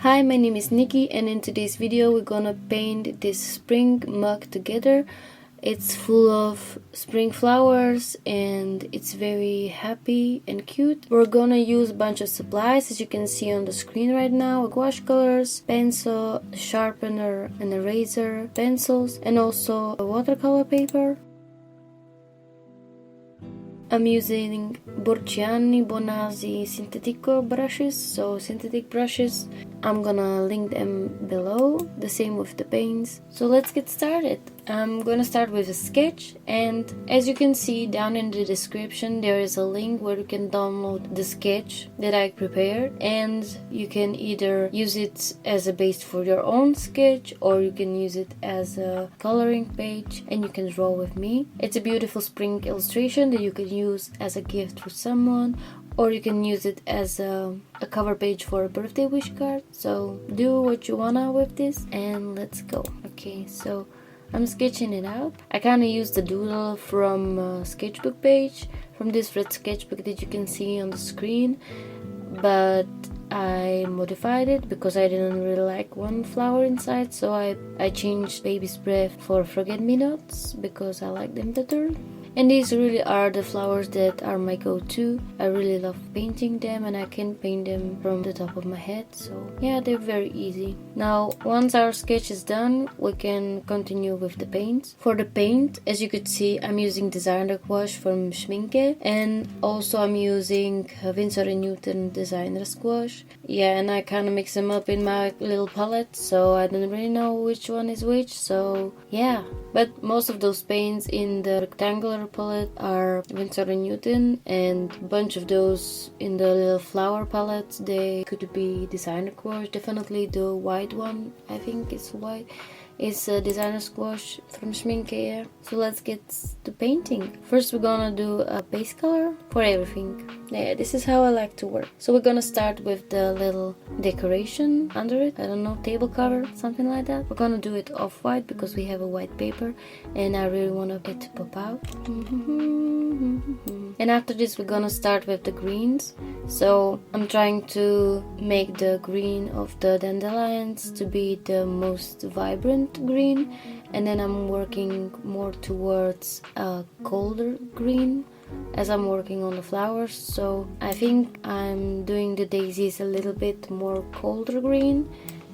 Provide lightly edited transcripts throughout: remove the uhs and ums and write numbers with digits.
Hi, my name is Nikki, and in today's video we're gonna paint this spring mug together. It's full of spring flowers and it's very happy and cute. We're gonna use a bunch of supplies, as you can see on the screen right now: gouache colors, pencil, sharpener, an eraser, pencils, and also a watercolor paper. I'm using Borgiani Bonazzi Sintetico brushes, so synthetic brushes. I'm gonna link them below, the same with the paints. So let's get started. I'm gonna start with a sketch, and as you can see down in the description there is a link where you can download the sketch that I prepared, and you can either use it as a base for your own sketch or you can use it as a coloring page and you can draw with me. It's a beautiful spring illustration that you can use as a gift for someone, or you can use it as a cover page for a birthday wish card. So do what you wanna with this and let's go. Okay, so I'm sketching it out. I kind of used the doodle from a sketchbook page, from this red sketchbook that you can see on the screen, but I modified it because I didn't really like one flower inside, so I changed Baby's Breath for Forget-Me-Nots because I like them better. And these really are the flowers that are my go-to. I really love painting them and I can paint them from the top of my head, so yeah, they're very easy. Now once our sketch is done, we can continue with the paints. For the paint, as you could see, I'm using designer gouache from Schminke, and also I'm using Winsor & Newton designer's gouache. Yeah, and I kind of mix them up in my little palette, so I don't really know which one is which, so yeah. But most of those paints in the rectangular palette are Winsor & Newton, and a bunch of those in the little flower palettes, they could be designer gouache. Definitely the white one, I think it's white, is a designer gouache from Schminke. Yeah. So let's get to painting. First we're gonna do a base color for everything. Yeah, this is how I like to work. So we're gonna start with the little decoration under it. I don't know, table cover, something like that. We're gonna do it off-white because we have a white paper and I really want it to pop out. And after this we're gonna start with the greens. So I'm trying to make the green of the dandelions to be the most vibrant green, and then I'm working more towards a colder green as I'm working on the flowers. So I think I'm doing the daisies a little bit more colder green,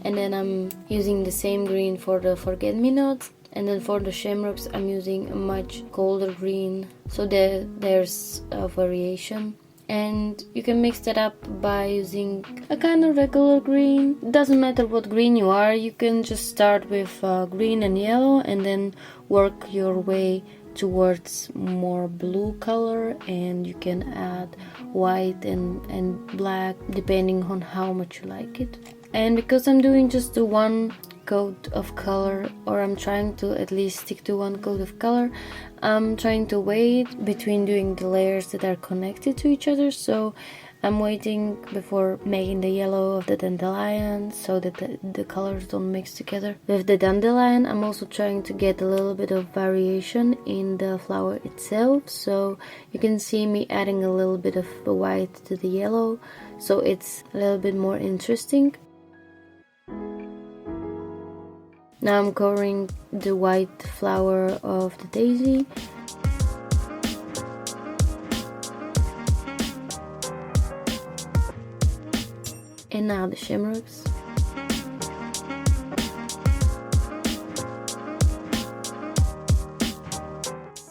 and then I'm using the same green for the forget-me-nots, and then for the shamrocks I'm using a much colder green, so that there's a variation. And you can mix that up by using a kind of regular green. It doesn't matter what green you are, you can just start with green and yellow and then work your way towards more blue color, and you can add white and black depending on how much you like it. And because I'm doing just the one coat of color, or I'm trying to at least stick to one coat of color, I'm trying to wait between doing the layers that are connected to each other. So I'm waiting before making the yellow of the dandelion so that the colors don't mix together. With the dandelion, I'm also trying to get a little bit of variation in the flower itself, so you can see me adding a little bit of the white to the yellow, so it's a little bit more interesting. Now I'm covering the white flower of the daisy. And now the shamrocks.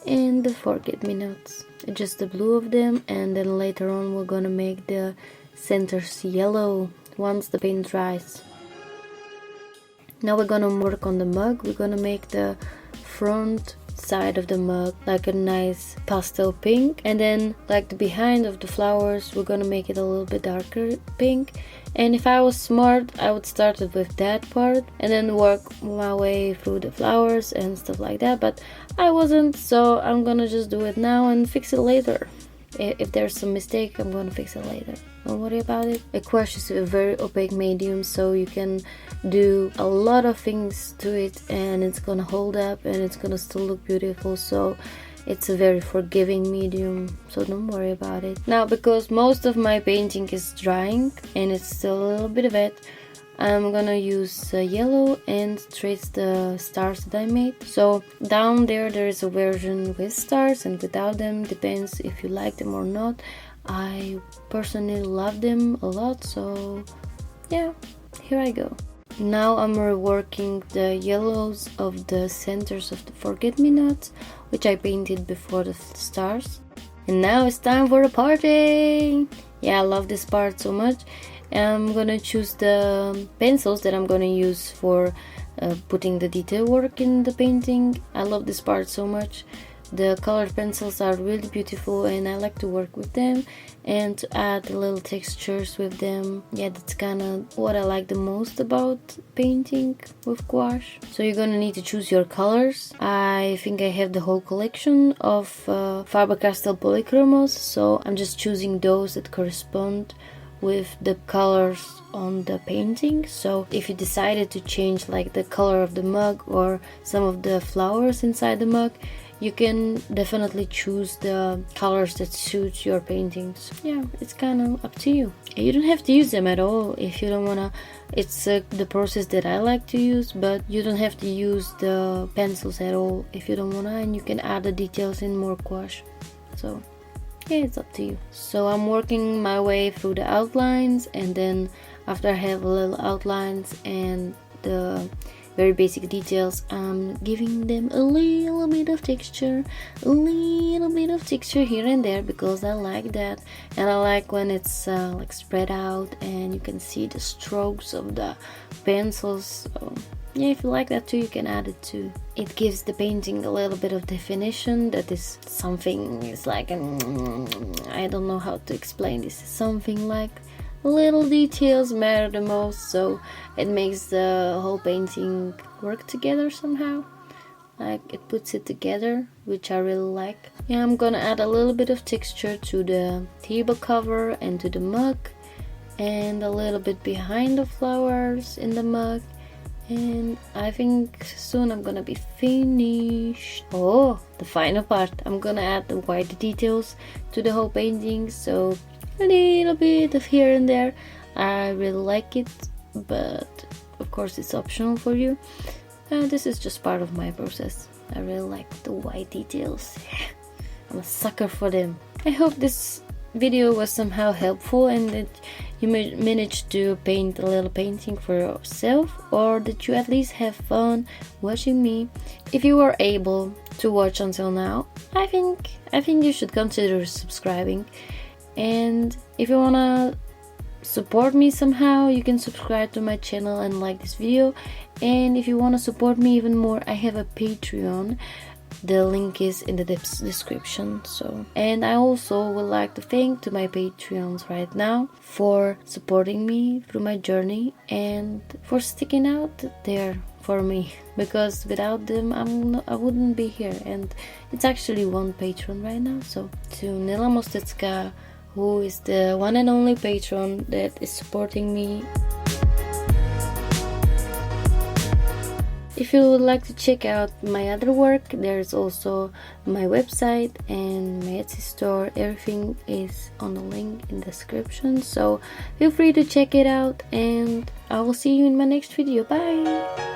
And the forget-me-nots. Just the blue of them, and then later on we're gonna make the centers yellow once the paint dries. Now we're gonna work on the mug. We're gonna make the front side of the mug like a nice pastel pink, and then like the behind of the flowers we're gonna make it a little bit darker pink. And if I was smart, I would start it with that part and then work my way through the flowers and stuff like that, but I wasn't, so I'm gonna just do it now and fix it later. If there's some mistake, I'm gonna fix it later. Don't worry about it. A gouache is a very opaque medium, so you can do a lot of things to it and it's gonna hold up and it's gonna still look beautiful. So it's a very forgiving medium, so don't worry about it. Now, because most of my painting is drying and it's still a little bit wet, I'm gonna use yellow and trace the stars that I made. So down there is a version with stars and without them, depends if you like them or not. I personally love them a lot, so yeah, here I go. Now I'm reworking the yellows of the centers of the forget-me-nots, which I painted before the stars. And now it's time for a party! Yeah, I love this part so much. I'm gonna choose the pencils that I'm gonna use for putting the detail work in the painting. I love this part so much. The colored pencils are really beautiful and I like to work with them and to add little textures with them. Yeah, that's kind of what I like the most about painting with gouache. So you're gonna need to choose your colors. I think I have the whole collection of Faber-Castell polychromos, so I'm just choosing those that correspond with the colors on the painting. So if you decided to change like the color of the mug or some of the flowers inside the mug, you can definitely choose the colors that suit your paintings. Yeah, it's kind of up to you. You don't have to use them at all if you don't wanna. It's the process that I like to use, but you don't have to use the pencils at all if you don't wanna, and you can add the details in more gouache. So yeah, it's up to you. So I'm working my way through the outlines, and then after I have a little outlines and the very basic details, I'm giving them a little bit of texture here and there, because I like that, and I like when it's like spread out and you can see the strokes of the pencils. So yeah, if you like that too, you can add it too. It gives the painting a little bit of definition. That is something, it's like I don't know how to explain this. Something like little details matter the most, so it makes the whole painting work together somehow. Like it puts it together, which I really like. Yeah, I'm gonna add a little bit of texture to the table cover and to the mug, and a little bit behind the flowers in the mug. And I think soon I'm gonna be finished. Oh, the final part. I'm gonna add the white details to the whole painting, so a little bit of here and there. I really like it, but of course it's optional for you. This is just part of my process. I really like the white details. I'm a sucker for them. I hope this video was somehow helpful and that you managed to paint a little painting for yourself, or that you at least have fun watching me. If you were able to watch until now, I think you should consider subscribing. And if you wanna support me somehow, you can subscribe to my channel and like this video. And if you wanna support me even more, I have a Patreon. The link is in the description. And I also would like to thank to my Patreons right now for supporting me through my journey and for sticking out there for me, because without them I wouldn't be here. And it's actually one patron right now. So to Nela Mostecka, who is the one and only patron that is supporting me. If you would like to check out my other work, there's also my website and my Etsy store. Everything is on the link in the description, so feel free to check it out, and I will see you in my next video. Bye!